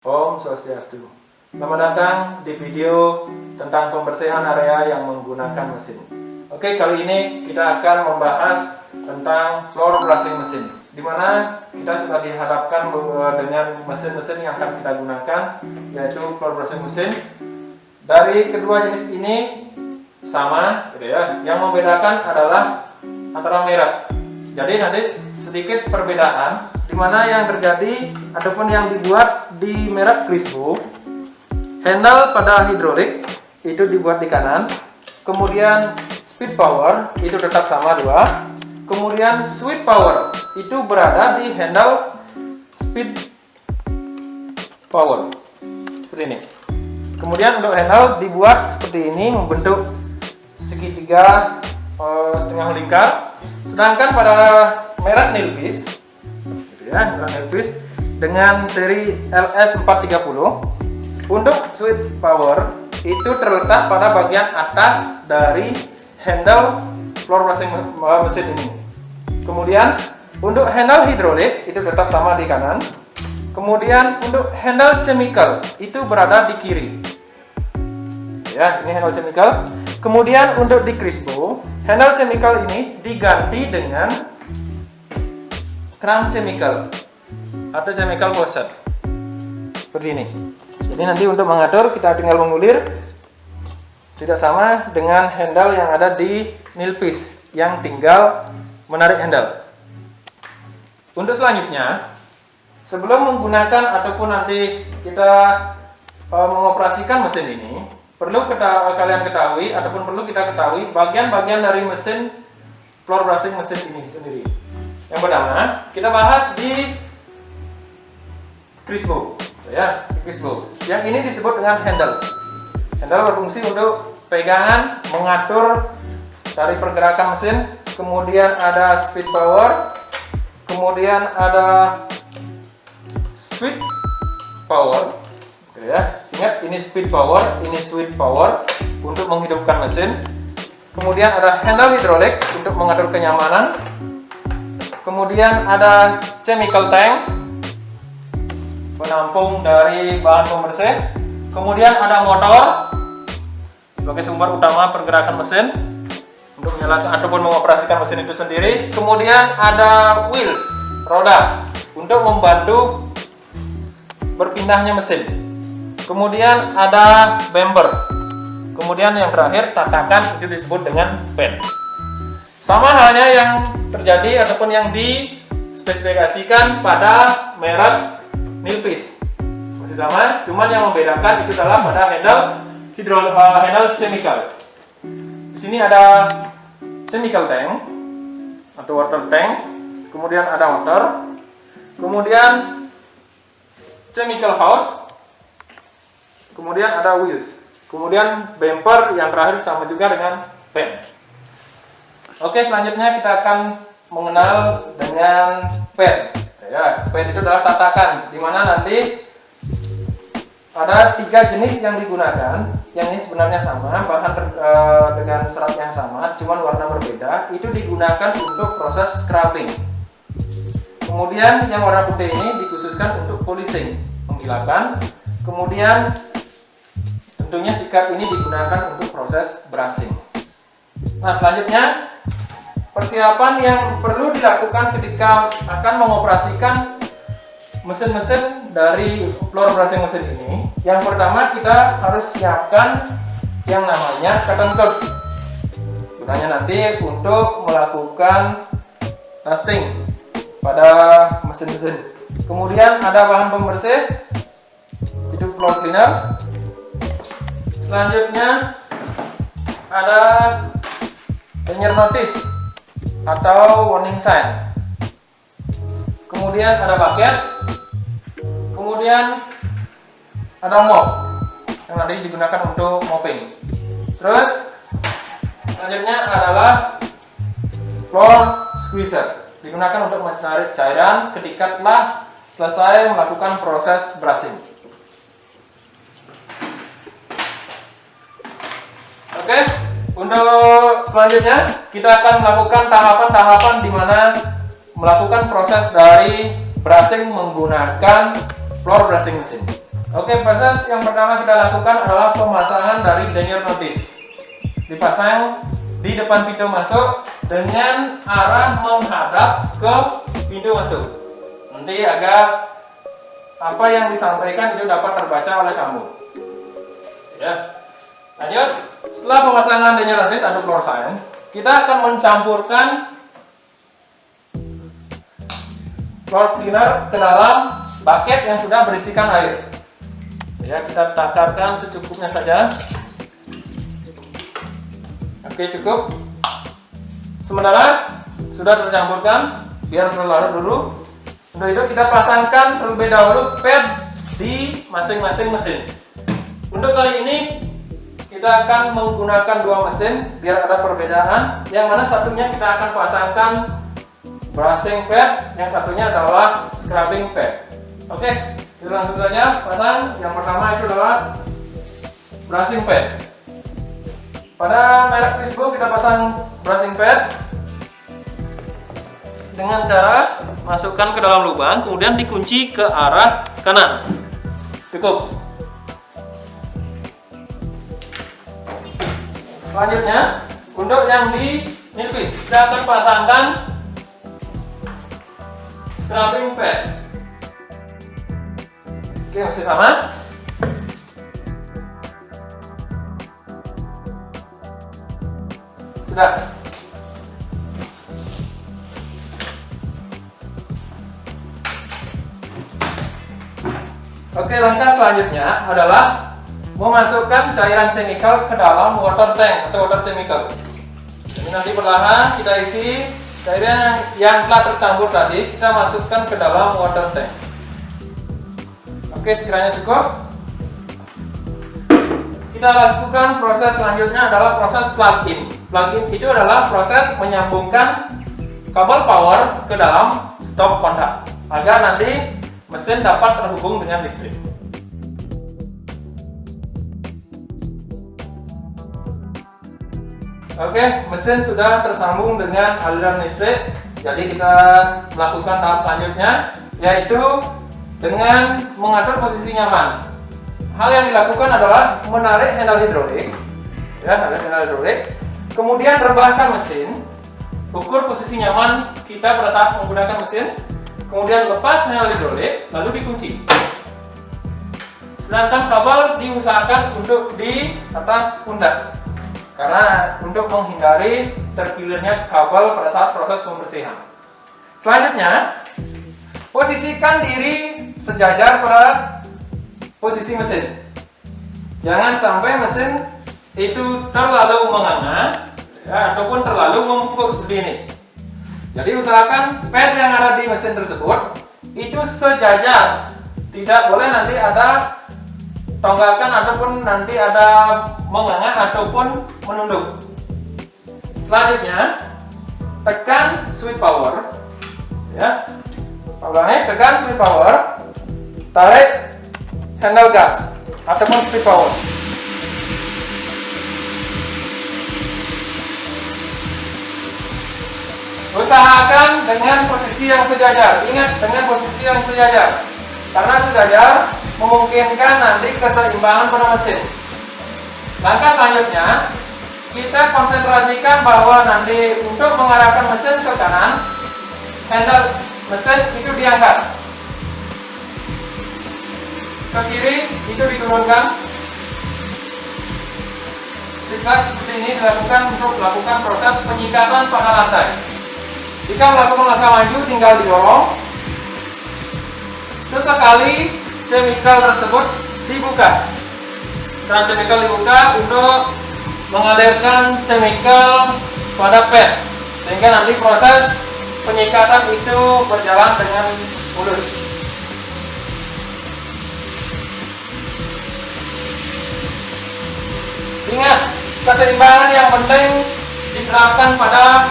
Om Swastiastu. Selamat datang di video tentang pembersihan area yang menggunakan mesin. Oke, kali ini kita akan membahas tentang floor brushing mesin, di mana kita sudah dihadapkan dengan mesin-mesin yang akan kita gunakan, yaitu floor brushing mesin. Dari kedua jenis ini sama, gitu ya. Yang membedakan adalah antara merek. Jadi nanti sedikit perbedaan, di mana yang terjadi ataupun yang dibuat di merek Crispo, handle pada hidrolik itu dibuat di kanan, kemudian speed power itu tetap sama dua, kemudian sweep power itu berada di handle speed power seperti ini. Kemudian untuk handle dibuat seperti ini, membentuk segitiga setengah lingkar. Sedangkan pada merek Nilfisk, gitu ya, merek Nilfisk dengan seri LS430, untuk sweep power itu terletak pada bagian atas dari handle floor brushing mesin ini. Kemudian untuk handle hidrolik itu tetap sama di kanan. Kemudian untuk handle chemical itu berada di kiri. Ya, ini handle chemical. Kemudian untuk di Crispo, handle chemical ini diganti dengan keran chemical atau chemical faucet seperti ini. Jadi nanti untuk mengatur kita tinggal mengulir, tidak sama dengan handle yang ada di Nilfisk yang tinggal menarik handle. Untuk selanjutnya, sebelum menggunakan ataupun nanti kita mengoperasikan mesin ini, perlu kalian ketahui ataupun perlu kita ketahui bagian-bagian dari mesin floor brushing mesin ini sendiri. Yang pertama, kita bahas di Crispo, ya, Crispo. Yang ini disebut dengan handle. Handle berfungsi untuk pegangan, mengatur dari pergerakan mesin. Kemudian ada speed power, kemudian ada sweep power. Ya, ingat ini speed power, ini sweep power untuk menghidupkan mesin. Kemudian ada handle hidrolik untuk mengatur kenyamanan. Kemudian ada chemical tank, penampung dari bahan pembersih. Kemudian ada motor sebagai sumber utama pergerakan mesin untuk menyalakan ataupun mengoperasikan mesin itu sendiri. Kemudian ada wheels, roda, untuk membantu berpindahnya mesin. Kemudian ada bumper. Kemudian yang terakhir tatakan itu disebut dengan pen. Sama halnya yang terjadi ataupun yang dispesifikasikan pada merek Nilfisk. Masih sama, cuman yang membedakan itu adalah pada handle chemical. Di sini ada chemical tank atau water tank. Kemudian ada water. Kemudian chemical house. Kemudian ada wheels, kemudian bumper yang terakhir sama juga dengan pen. Oke, selanjutnya kita akan mengenal dengan pen. Ya, pen itu adalah tatakan, di mana nanti ada 3 jenis yang digunakan. Yang ini sebenarnya sama, bahan dengan serat yang sama, cuman warna berbeda. Itu digunakan untuk proses scrubbing. Kemudian yang warna putih ini dikhususkan untuk polishing, menghilangkan. Kemudian tentunya sikat ini digunakan untuk proses brushing. Nah, selanjutnya persiapan yang perlu dilakukan ketika akan mengoperasikan mesin-mesin dari floor brushing mesin ini. Yang pertama, kita harus siapkan yang namanya cotton coat. Gunanya nanti untuk melakukan dusting pada mesin-mesin. Kemudian ada bahan pembersih, itu floor cleaner. Selanjutnya ada danger notice atau warning sign. Kemudian ada bucket. Kemudian ada mop yang nanti digunakan untuk mopping. Terus selanjutnya adalah floor squeezer, digunakan untuk menarik cairan ketika telah selesai melakukan proses brushing. Oke, untuk selanjutnya kita akan melakukan tahapan-tahapan di mana melakukan proses dari brushing menggunakan floor brushing mesin. Oke, proses yang pertama kita lakukan adalah pemasangan dari danger notice. Dipasang di depan pintu masuk dengan arah menghadap ke pintu masuk. Nanti agar apa yang disampaikan itu dapat terbaca oleh kamu. Ya. Lanjut. Setelah pemasangan danger notice atau floor sign, kita akan mencampurkan floor cleaner ke dalam bucket yang sudah berisikan air. Ya, kita takarkan secukupnya saja. Oke, cukup. Sementara sudah tercampurkan, biar berlarut dulu. Untuk itu kita pasangkan terlebih dahulu pad di masing-masing mesin. Untuk kali ini kita akan menggunakan dua mesin biar ada perbedaan. Yang mana satunya kita akan pasangkan brushing pad, yang satunya adalah scrubbing pad. Oke, kita langsung saja pasang. Yang pertama itu adalah brushing pad. Pada merek Pisco kita pasang brushing pad dengan cara masukkan ke dalam lubang, kemudian dikunci ke arah kanan. Cukup. Selanjutnya, untuk yang di nilpis kita akan pasangkan scrubbing pad. Oke, masih sama. Sudah. Oke, langkah selanjutnya adalah memasukkan cairan chemical ke dalam water tank atau water chemical. Jadi nanti perlahan kita isi cairan yang telah tercampur tadi, kita masukkan ke dalam water tank. Oke, sekiranya cukup. Kita lakukan proses selanjutnya adalah proses plug-in. Plug-in itu adalah proses menyambungkan kabel power ke dalam stop kontak agar nanti mesin dapat terhubung dengan listrik. Oke, mesin sudah tersambung dengan aliran listrik. Jadi kita melakukan tahap selanjutnya, yaitu dengan mengatur posisi nyaman. Hal yang dilakukan adalah menarik handle hidrolik, ya, handle hidrolik. Kemudian rebahkan mesin, ukur posisi nyaman kita pada saat menggunakan mesin. Kemudian lepas handle hidrolik, lalu dikunci. Sedangkan kabel diusahakan untuk di atas pundak, karena untuk menghindari tergilirnya kabel pada saat proses pembersihan. Selanjutnya, posisikan diri sejajar pada posisi mesin. Jangan sampai mesin itu terlalu menganga, ya, ataupun terlalu membungkuk seperti ini. Jadi usahakan pad yang ada di mesin tersebut itu sejajar. Tidak boleh nanti ada tonggakan ataupun nanti ada menganga ataupun menunduk. Selanjutnya, tekan switch power. Ya. Ulangi, tekan switch power. Tarik handle gas ataupun speed power. Usahakan dengan posisi yang sejajar. Ingat, dengan posisi yang sejajar. Karena sejajar memungkinkan nanti keseimbangan pada mesin. Langkah selanjutnya, kita konsentrasikan bahwa nanti untuk mengarahkan mesin ke kanan, handle mesin itu diangkat. Ke kiri itu diturunkan. Zigzag seperti ini dilakukan untuk melakukan proses penyikatan pada lantai. Jika melakukan langkah maju, tinggal didorong. Sesekali chemical tersebut dibuka. Keran chemical dibuka untuk mengalirkan chemical pada pad, sehingga nanti proses penyikatan itu berjalan dengan mulus. Ingat, keseimbangan yang penting diterapkan pada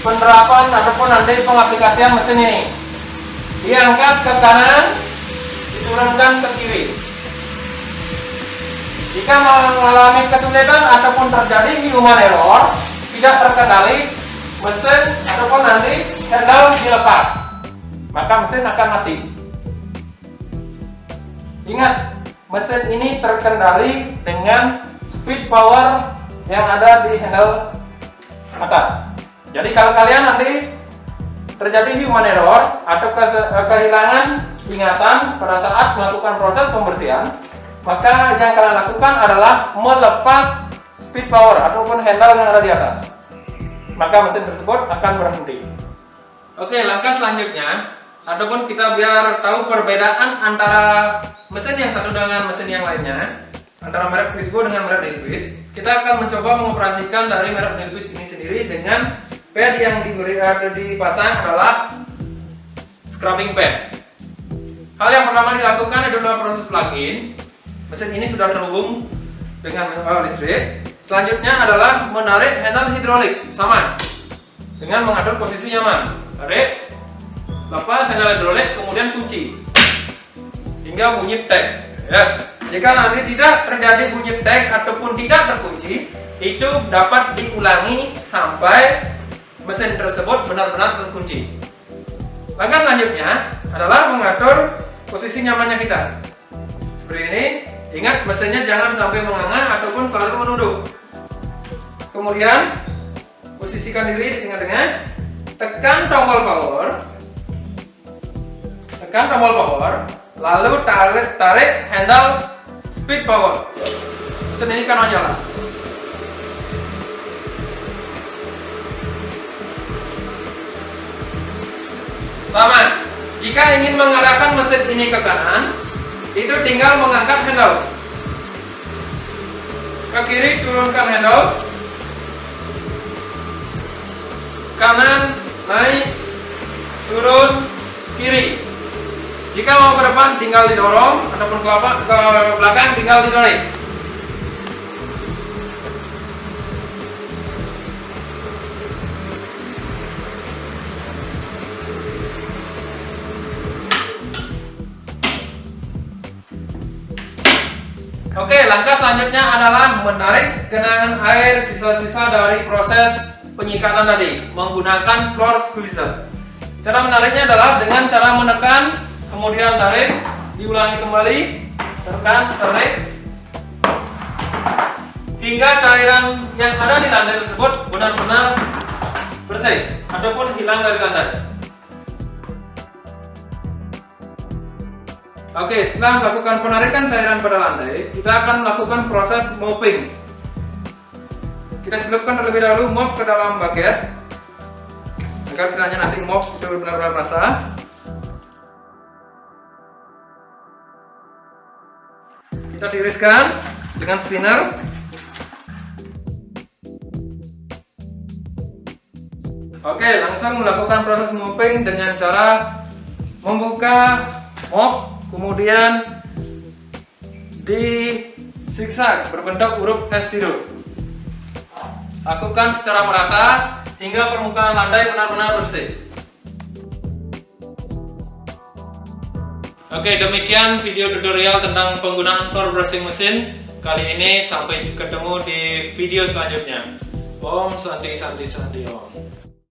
penerapan ataupun nanti pengaplikasian mesin ini. Diangkat ke kanan, diturunkan ke kiri. Jika mengalami kesulitan ataupun terjadi human error, tidak terkendali, mesin ataupun nanti handle dilepas, maka mesin akan mati. Ingat, mesin ini terkendali dengan speed power yang ada di handle atas. Jadi kalau kalian nanti terjadi human error atau kehilangan ingatan pada saat melakukan proses pembersihan, maka yang kalian lakukan adalah melepas speed power ataupun handle yang ada di atas. Maka mesin tersebut akan berhenti. Oke, langkah selanjutnya, ataupun kita biar tahu perbedaan antara mesin yang satu dengan mesin yang lainnya, antara merek Quisco dengan merek Nilfisk, kita akan mencoba mengoperasikan dari merek Nilfisk ini sendiri dengan pad yang dipasang adalah scrubbing pad. Hal yang pertama dilakukan adalah proses plug-in. Mesin ini sudah terhubung dengan listrik. Selanjutnya adalah menarik handle hidrolik, sama dengan mengatur posisi nyaman. Tarik, lepas handle hidrolik, kemudian kunci hingga bunyi tag. Ya. Jika nanti tidak terjadi bunyi tag ataupun tidak terkunci, itu dapat diulangi sampai mesin tersebut benar-benar terkunci. Langkah selanjutnya adalah mengatur posisi nyamannya kita. Seperti ini. Ingat, mesinnya jangan sampai menganga ataupun selalu menunduk. Kemudian posisikan diri di tengah-tengah, tekan tombol power, lalu tarik handle speed power. Mesin ini kan nyala. Sama, jika ingin mengarahkan mesin ini ke kanan, itu tinggal mengangkat handle. Ke kiri turunkan handle, kanan naik, turun, kiri. Jika mau ke depan tinggal didorong, ataupun ke belakang tinggal ditarik. Oke, langkah selanjutnya adalah menarik genangan air sisa-sisa dari proses penyikatan tadi menggunakan floor squeezer. Cara menariknya adalah dengan cara menekan, kemudian tarik, diulangi kembali, tekan, tarik, hingga cairan yang ada di lantai tersebut benar-benar bersih ataupun hilang dari lantai. Oke, setelah melakukan penarikan cairan pada lantai, kita akan melakukan proses mopping. Kita celupkan terlebih dahulu mop ke dalam bucket agar kiranya nanti mop itu benar-benar basah. Kita tiriskan dengan spinner. Oke, langsung melakukan proses mopping dengan cara membuka mop, kemudian di zigzag berbentuk huruf S tidur. Lakukan secara merata hingga permukaan lantai benar-benar bersih. Oke, demikian video tutorial tentang penggunaan floor brushing mesin kali ini. Sampai ketemu di video selanjutnya. Om Santi Santi Santi Om.